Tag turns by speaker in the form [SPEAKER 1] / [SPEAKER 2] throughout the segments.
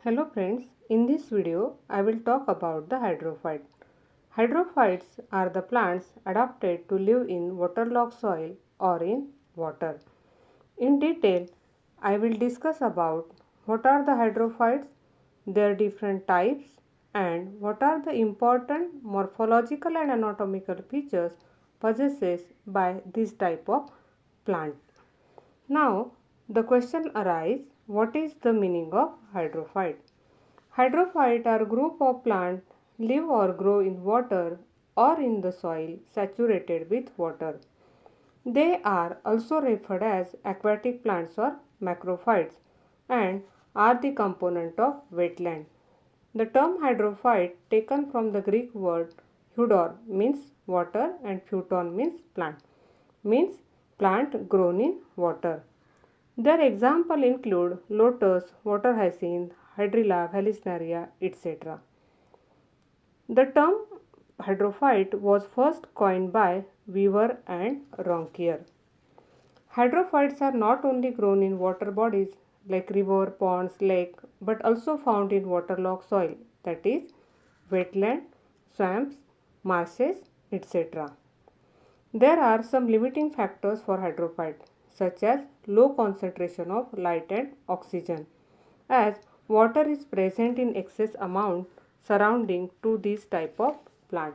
[SPEAKER 1] Hello friends, in this video I will talk about the hydrophyte. Hydrophytes are the plants adapted to live in waterlogged soil or in water. In detail, I will discuss about what are the hydrophytes, their different types, and what are the important morphological and anatomical features possessed by this type of plant. Now, the question arises, what is the meaning of hydrophyte? Hydrophyte are group of plants live or grow in water or in the soil saturated with water. They are also referred as aquatic plants or macrophytes and are the component of wetland. The term hydrophyte taken from the Greek word hudor means water and phyton means plant grown in water. Their example include lotus, water hyacinth, hydrilla, vallisneria, etc. The term hydrophyte was first coined by Weaver and Ronquier. Hydrophytes are not only grown in water bodies like river, ponds, lake, but also found in waterlogged soil, that is, wetland, swamps, marshes, etc. There are some limiting factors for hydrophyte, such as low concentration of light and oxygen, as water is present in excess amount surrounding to this type of plant.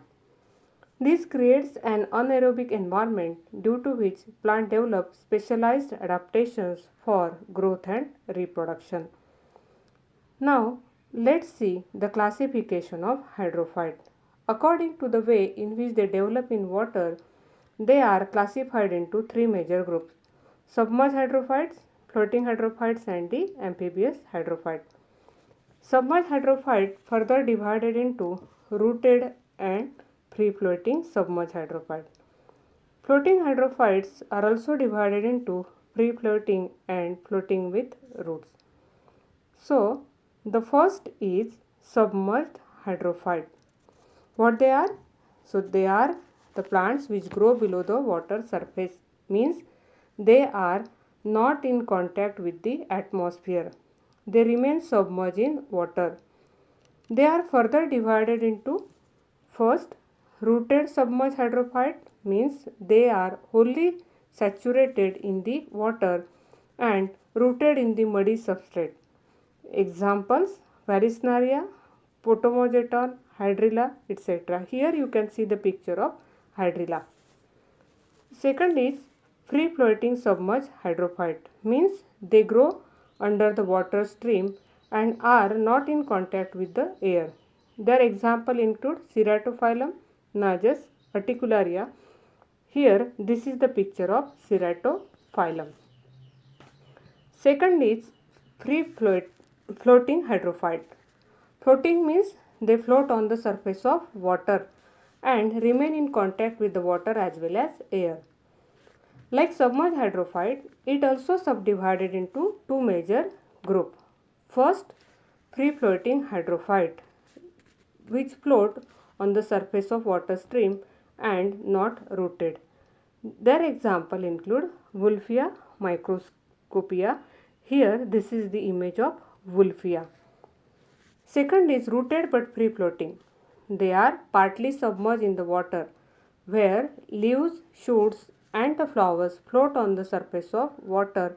[SPEAKER 1] This creates an anaerobic environment due to which plant develop specialized adaptations for growth and reproduction. Now, let's see the classification of hydrophyte. According to the way in which they develop in water, they are classified into three major groups: submerged hydrophytes, floating hydrophytes, and the amphibious hydrophyte. Submerged hydrophyte further divided into rooted and free floating submerged hydrophyte. Floating hydrophytes are also divided into free floating and floating with roots. So, the first is submerged hydrophyte. What they are? So, they are the plants which grow below the water surface, means they are not in contact with the atmosphere. They remain submerged in water. They are further divided into first, rooted submerged hydrophyte, means they are wholly saturated in the water and rooted in the muddy substrate. Examples: Vallisneria, Potamogeton, Hydrilla, etc. Here you can see the picture of Hydrilla. Second is free floating submerged hydrophyte, means they grow under the water stream and are not in contact with the air. Their example include Ceratophyllum, Najas, Articularia. Here this is the picture of Ceratophyllum. Second is floating hydrophyte. Floating means they float on the surface of water and remain in contact with the water as well as air. Like submerged hydrophyte, it also subdivided into two major groups. First, free floating hydrophyte, which float on the surface of water stream and not rooted. Their example include Wolffia microscopia. Here this is the image of Wolffia. Second is rooted but free floating. They are partly submerged in the water where leaves, shoots and the flowers float on the surface of water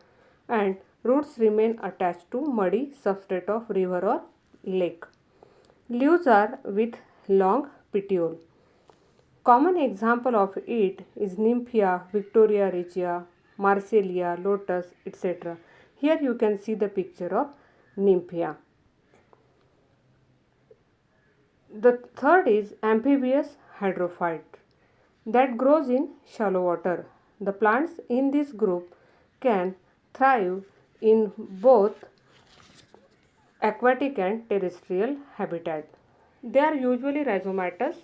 [SPEAKER 1] and roots remain attached to muddy substrate of river or lake. Leaves are with long petiole. Common example of it is Nymphia, Victoria regia, Marsillia, lotus, etc. Here you can see the picture of Nymphia. The third is amphibious hydrophyte that grows in shallow water. The plants in this group can thrive in both aquatic and terrestrial habitat. They are usually rhizomatous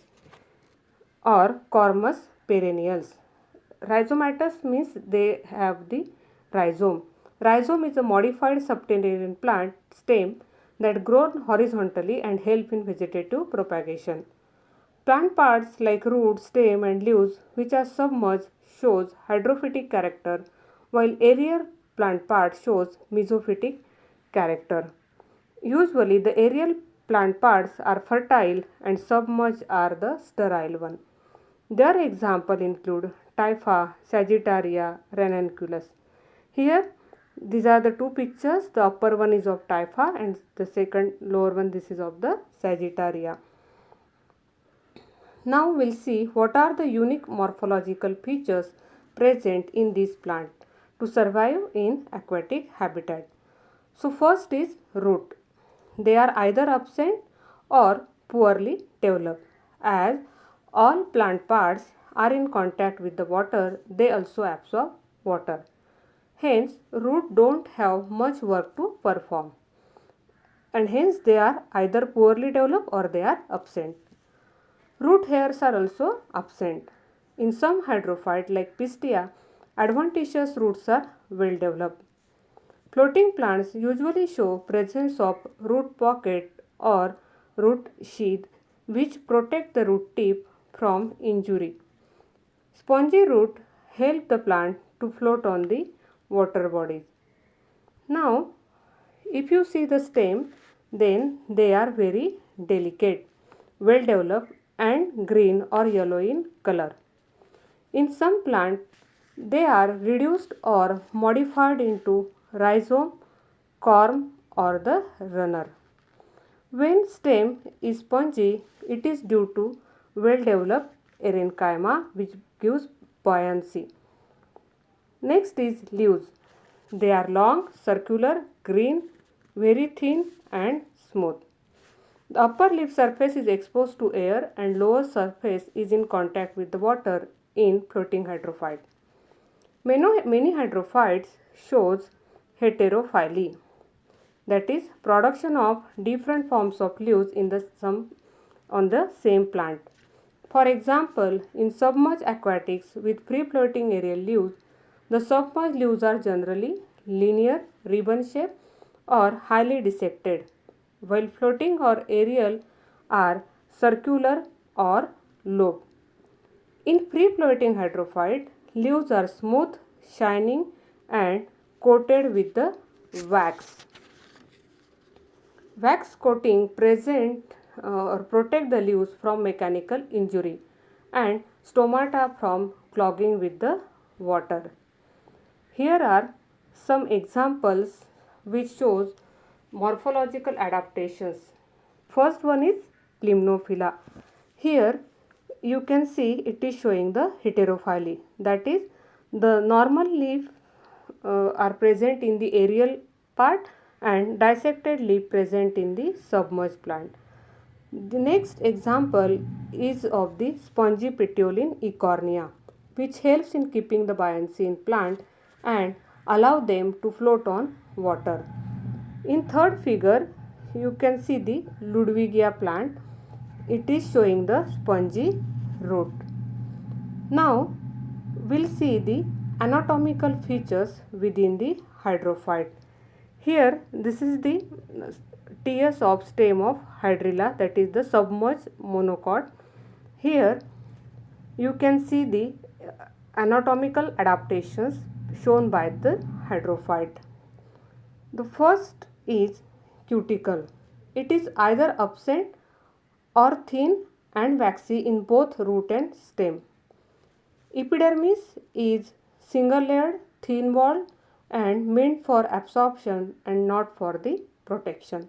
[SPEAKER 1] or cormous perennials. Rhizomatous means they have the rhizome. Rhizome is a modified subterranean plant stem that grow horizontally and help in vegetative propagation. Plant parts like root, stem and leaves which are submerged shows hydrophytic character, while aerial plant part shows mesophytic character. Usually the aerial plant parts are fertile and submerged are the sterile one. Their examples include Typha, Sagittaria, Ranunculus. Here, these are the two pictures. The upper one is of Typha and the second lower one this is of the Sagittaria. Now we'll see what are the unique morphological features present in this plant to survive in aquatic habitat. So first is root. They are either absent or poorly developed. As all plant parts are in contact with the water, they also absorb water. Hence, root don't have much work to perform and hence they are either poorly developed or they are absent. Root hairs are also absent. In some hydrophyte like Pistia, adventitious roots are well developed. Floating plants usually show presence of root pocket or root sheath which protect the root tip from injury. Spongy root help the plant to float on the water bodies. Now, if you see the stem, then they are very delicate, well developed and green or yellow in color. In some plants, they are reduced or modified into rhizome, corm or the runner. When stem is spongy, it is due to well developed parenchyma which gives buoyancy. Next is leaves. They are long, circular, green, very thin and smooth. The upper leaf surface is exposed to air and lower surface is in contact with the water in floating hydrophyte. Many hydrophytes shows heterophyly, that is production of different forms of leaves in the on the same plant. For example, in submerged aquatics with free floating aerial leaves, the submerged leaves are generally linear, ribbon shaped or highly dissected, while floating or aerial are circular or lobe. In free floating hydrophyte, leaves are smooth, shining and coated with the wax. Wax coating present or protect the leaves from mechanical injury and stomata from clogging with the water. Here are some examples which shows morphological adaptations. First one is Limnophila. Here you can see it is showing the heterophyly, that is the normal leaf are present in the aerial part and dissected leaf present in the submerged plant. The next example is of the spongy petiolin Eichhornia, which helps in keeping the buoyancy in plant and allow them to float on water. In third figure, you can see the Ludwigia plant. It is showing the spongy root. Now, we'll see the anatomical features within the hydrophyte. Here, this is the TS of stem of Hydrilla, that is the submerged monocot. Here, you can see the anatomical adaptations shown by the hydrophyte. The first is cuticle. It is either absent or thin and waxy in both root and stem. Epidermis is single layered, thin walled and meant for absorption and not for the protection.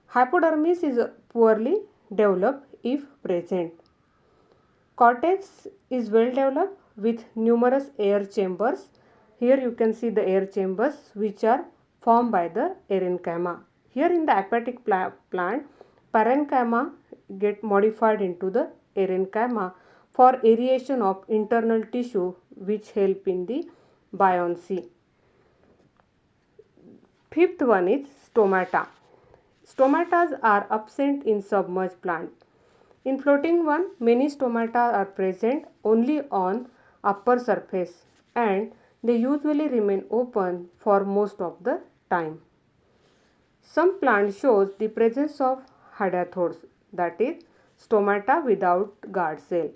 [SPEAKER 1] Hypodermis is poorly developed if present. Cortex is well developed with numerous air chambers. Here you can see the air chambers which are formed by the parenchyma. Here in the aquatic plant, parenchyma get modified into the parenchyma for aeration of internal tissue which help in the buoyancy. Fifth one is stomata. Stomatas are absent in submerged plant. In floating one, many stomata are present only on upper surface and they usually remain open for most of the time. Some plant shows the presence of hydathodes, that is stomata without guard cell.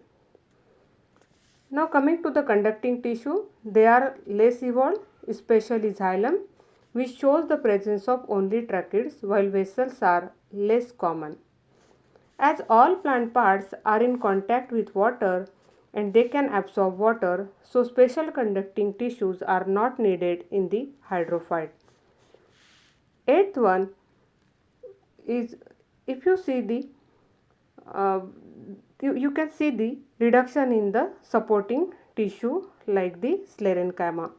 [SPEAKER 1] Now coming to the conducting tissue, they are less evolved, especially xylem, which shows the presence of only tracheids while vessels are less common. As all plant parts are in contact with water and they can absorb water, so special conducting tissues are not needed in the hydrophyte. Eighth one is, if you see the uh, you can see the reduction in the supporting tissue like the sclerenchyma.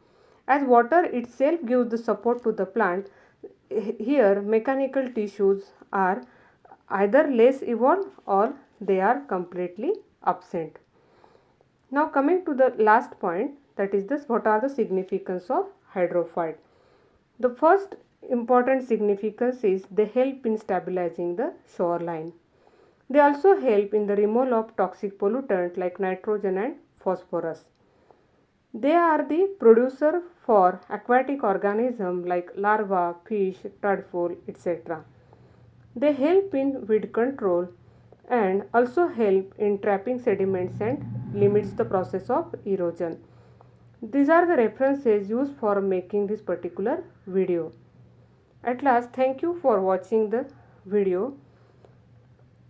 [SPEAKER 1] As water itself gives the support to the plant, here mechanical tissues are either less evolved or they are completely absent. Now coming to the last point, that is this, what are the significance of hydrophyte? The first important significance is they help in stabilizing the shoreline. They also help in the removal of toxic pollutants like nitrogen and phosphorus. They are the producer for aquatic organisms like larvae, fish, tadpole, etc. They help in weed control and also help in trapping sediments and limits the process of erosion. These are the references used for making this particular video. At last, thank you for watching the video.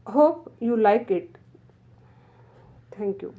[SPEAKER 1] Hope you like it. Thank you.